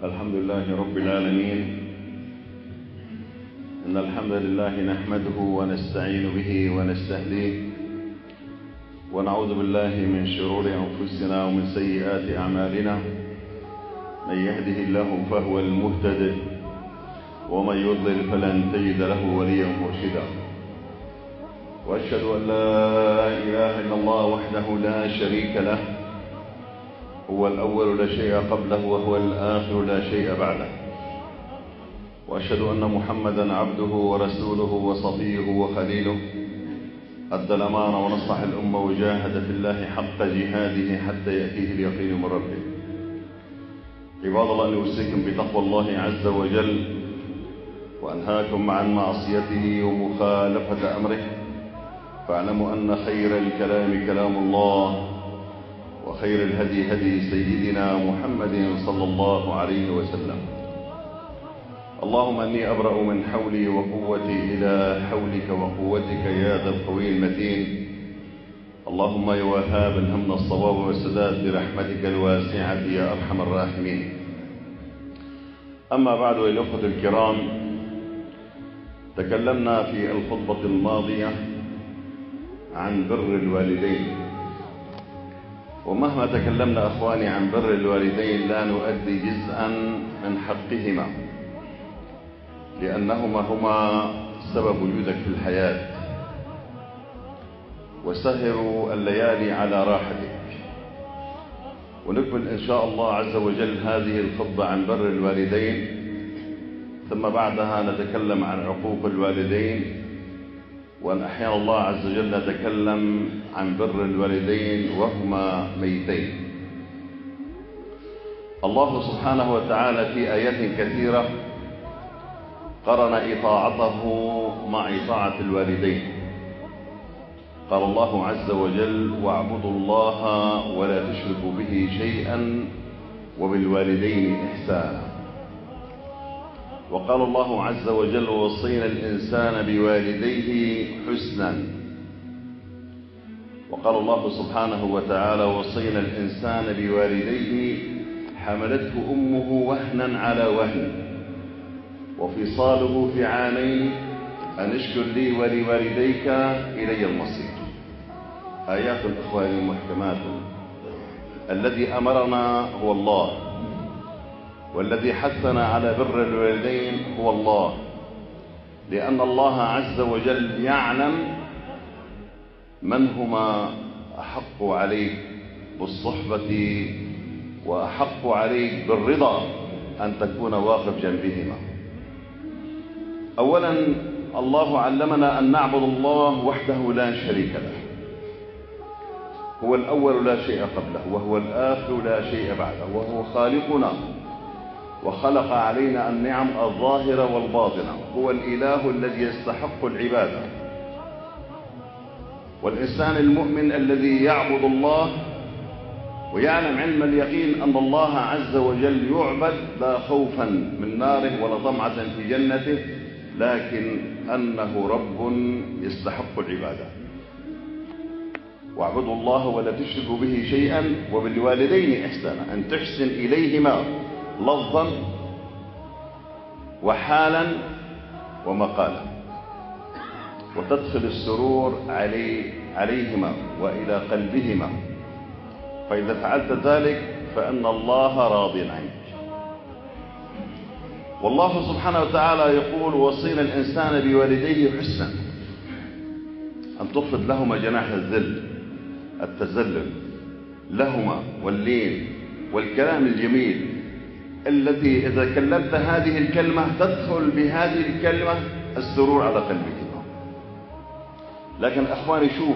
الحمد لله رب العالمين. إن الحمد لله نحمده ونستعين به ونستهديه ونعوذ بالله من شرور أنفسنا ومن سيئات أعمالنا. من يهده الله فهو المهتد ومن يضلل فلن تجد له وليا مرشدا. وأشهد أن لا إله إلا الله وحده لا شريك له، هو الأول لا شيء قبله وهو الآخر لا شيء بعده. وأشهد أن محمدا عبده ورسوله وصفيه وخليله، أدى الأمانة ونصح الأمة وجاهد في الله حق جهاده حتى يأتيه اليقين من ربه. عباد الله، أن أوصيكم بتقوى الله عز وجل وأنهاكم عن معصيته ومخالفة أمره، فاعلموا أن خير الكلام كلام الله وخير الهدي هدي سيدنا محمد صلى الله عليه وسلم. اللهم أني أبرأ من حولي وقوتي إلى حولك وقوتك يا ذا القوي المتين. اللهم يا وهاب الهمنا الصواب والسداد برحمتك الواسعة يا أرحم الراحمين. أما بعد، أيها الأخوة الكرام، تكلمنا في الخطبة الماضية عن بر الوالدين، ومهما تكلمنا أخواني عن بر الوالدين لا نؤدي جزءا من حقهما، لأنهما هما سبب وجودك في الحياة وسهروا الليالي على راحتك. ونكمل إن شاء الله عز وجل هذه الخطبة عن بر الوالدين، ثم بعدها نتكلم عن عقوق الوالدين، وأن أحيانا الله عز وجل نتكلم عن بر الوالدين وهما ميتين. الله سبحانه وتعالى في آيات كثيرة قرن إطاعته مع إطاعة الوالدين. قال الله عز وجل: واعبدوا الله ولا تشركوا به شيئا وبالوالدين إحسانا. وقال الله عز وجل: ووصينا الإنسان بوالديه حسنا. وقال الله سبحانه وتعالى: ووصينا الإنسان بوالديه حملته أمه وهنا على وهن وفصاله في عامين أن اشكر لي ولوالديك إلي المصير. آيات الإخوان المحكمات. الذي أمرنا هو الله، والذي حثنا على بر الوالدين هو الله، لأن الله عز وجل يعلم من هما أحق عليك بالصحبة وأحق عليك بالرضا أن تكون واقف جنبهما. أولا، الله علمنا أن نعبد الله وحده لا شريك له، هو الأول لا شيء قبله وهو الآخر لا شيء بعده، وهو خالقنا وخلق علينا النعم الظاهرة والباطنة. هو الإله الذي يستحق العبادة. والإنسان المؤمن الذي يعبد الله ويعلم علم اليقين أن الله عز وجل يعبد لا خوفا من ناره ولا طمعة في جنته، لكن أنه رب يستحق العبادة. واعبدوا الله ولا تشركوا به شيئا وبالوالدين إحسانا، أن تحسن إليهما لفظا وحالا ومقالا، وتدخل السرور عليهما وإلى قلبهما. فإذا فعلت ذلك فإن الله راض عنك. والله سبحانه وتعالى يقول: وصينا الإنسان بوالديه حسنا، أن تخفض لهما جناح الذل، التذلل لهما واللين والكلام الجميل، التي إذا كلمت هذه الكلمة تدخل بهذه الكلمة السرور على قلبهما. لكن أخواني، شوف،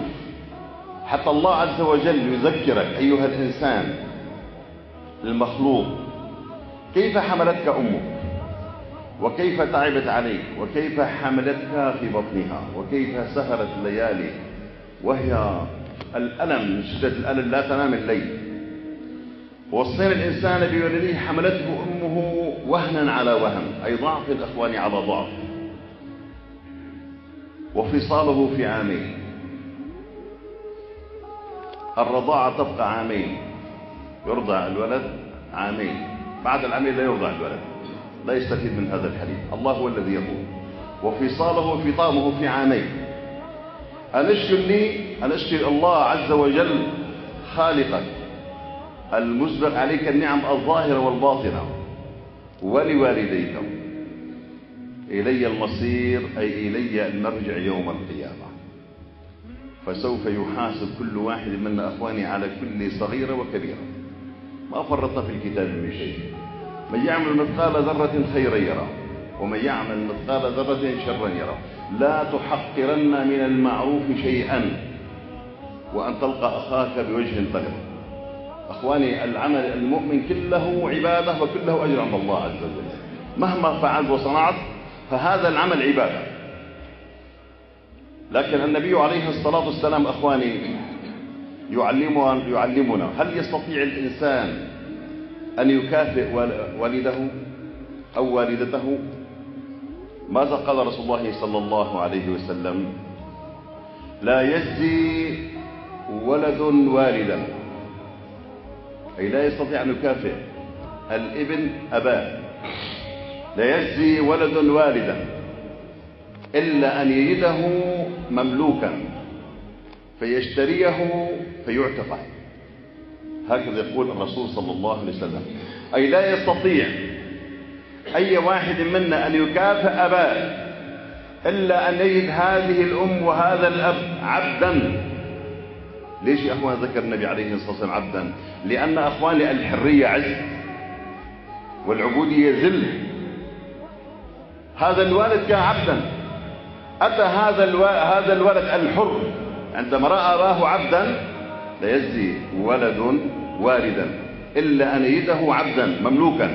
حتى الله عز وجل يذكرك أيها الإنسان المخلوق كيف حملتك أمك، وكيف تعبت عليك، وكيف حملتك في بطنها، وكيف سهرت الليالي وهي الألم، من شدة الألم لا تنام الليل. ووصينا الإنسان بوالديه حملته أمه وهنا على وهن، أي ضعف الإخوان على ضعف، وفصاله في عامين. الرضاعة تبقى عامين، يرضع الولد عامين، بعد العمل لا يرضع الولد، لا يستفيد من هذا الحليب. الله هو الذي يقول وفصاله وفطامه في عامين. أن أشكر الله عز وجل خالقك المسبق عليك النعم الظاهرة والباطنة، ولوالديك إلي المصير، أي إلي المرجع يوم القيامة. فسوف يحاسب كل واحد منا أخواني على كل صغيرة وكبيرة، ما فرطنا في الكتاب من شيء. من يعمل مثقال ذرة خيرا يرى، ومن يعمل مثقال ذرة شرا يرى. لا تحقرن من المعروف شيئا وأن تلقى أخاك بوجه طلق. أخواني، العمل المؤمن كله عبادة وكله أجر عند الله عز وجل. مهما فعلت وصنعت فهذا العمل عبادة. لكن النبي عليه الصلاة والسلام أخواني يعلمنا هل يستطيع الإنسان أن يكافئ والده أو والدته؟ ماذا قال رسول الله صلى الله عليه وسلم؟ لا يجزي ولد والدا، أي لا يستطيع أن يكافئ الابن أباه. لا يجزي ولد والدا إلا أن يجده مملوكا فيشتريه فيعتقه. هكذا يقول الرسول صلى الله عليه وسلم. أي لا يستطيع أي واحد منا أن يكافئ أباه إلا أن يجد هذه الأم وهذا الأب عبدا. ليش يا أخوان ذكر النبي عليه الصلاة والسلام عبدا؟ لأن أخواني الحرية عز والعبودية ذل. هذا الوالد كان عبدا، أتى هذا الولد الحر عندما رأى أباه عبدا. لا يجزي ولد والدا إلا أن يجده عبدا مملوكا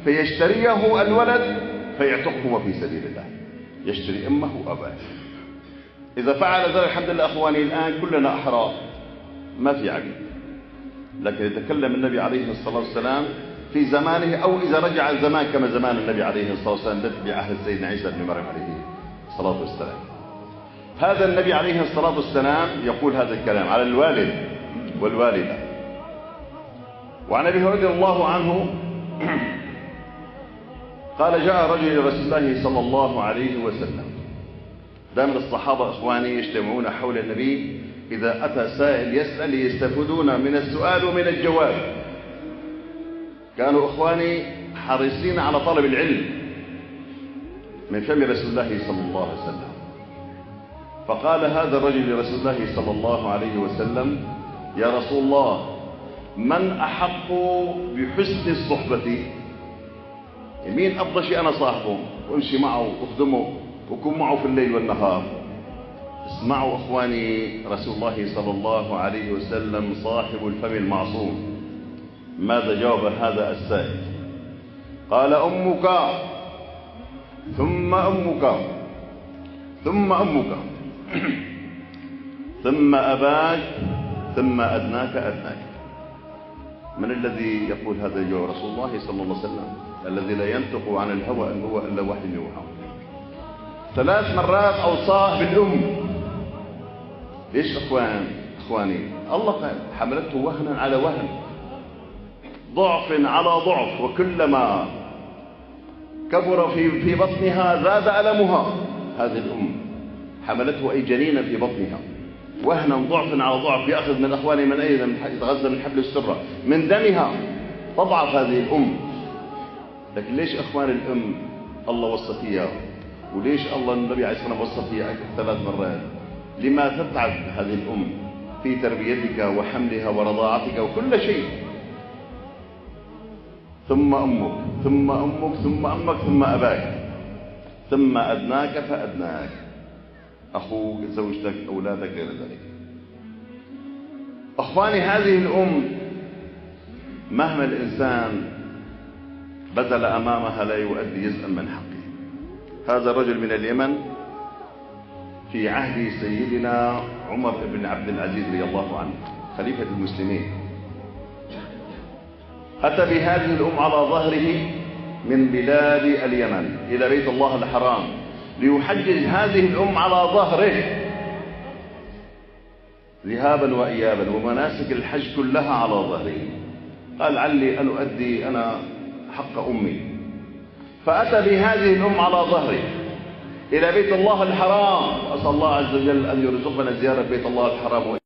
فيشتريه الولد فيعتقه في سبيل الله، يشتري أمه وأباه. إذا فعل ذلك الحمد لله أخواني الآن كلنا أحرار، ما في عقل. لكن يتكلم النبي عليه الصلاة والسلام في زمانه، أو إذا رجع الزمان كما زمان النبي عليه الصلاة والسلام بعهد سيدنا عيسى بن مريم عليه الصلاة والسلام. هذا النبي عليه الصلاة والسلام يقول هذا الكلام على الوالد والوالدة. وعن أبي هريرة رضي الله عنه قال جاء رجل إلى رسول الله صلى الله عليه وسلم. دائما الصحابة إخواني يجتمعون حول النبي إذا أتى سائل يسأل يستفيدون من السؤال ومن الجواب. كانوا إخواني حريصين على طلب العلم من فم رسول الله صلى الله عليه وسلم. فقال هذا الرجل لرسول الله صلى الله عليه وسلم: يا رسول الله، من أحق بحسن الصحبة؟ مين أفضل شيء أنا صاحبه وامشي معه واخدمه وكن معه في الليل والنهار؟ اسمعوا أخواني رسول الله صلى الله عليه وسلم صاحب الفم المعصوم ماذا جاوب هذا السائل. قال: أمك ثم أمك ثم أمك ثم أباك ثم أدناك أدناك. من الذي يقول هذا الجواب؟ رسول الله صلى الله عليه وسلم الذي لا ينطق عن الهوى إن هو إلا وحي يوحى. 3 مرات أوصاه بالأم. ليش إخواني؟ الله قال حملته وهنا على وهن، ضعف على ضعف، وكلما كبر في بطنها زاد ألمها. هذه الأم حملته أي جنينا في بطنها وهنا ضعفا على ضعف، يأخذ من أخواني من أيضا يتغذى من حبل السرة من دمها، تضعف هذه الأم. لكن ليش أخواني الأم الله وصى فيها؟ وليش الله النبي عليه الصلاة والسلام وصى فيها 3 مرات؟ لما تتعب هذه الأم في تربيتك وحملها ورضاعتك وكل شيء. ثم أمك ثم أمك ثم أمك ثم أباك ثم أدناك فأدناك، أخوك، زوجتك، أولادك، غير ذلك. أخواني هذه الأم مهما الإنسان بذل أمامها لا يؤدي جزءا من حقه. هذا الرجل من اليمن في عهد سيدنا عمر بن عبد العزيز رضي الله عنه خليفة المسلمين، أتى بهذه الأم على ظهره من بلاد اليمن إلى بيت الله الحرام ليحجج هذه الأم على ظهره ذهابا وإيابا، ومناسك الحج كلها على ظهره. قال: علي أن أؤدي أنا حق أمي، فأتى بهذه الأم على ظهره إلى بيت الله الحرام. أسأل الله عز وجل أن يرزقنا زيارة بيت الله الحرام.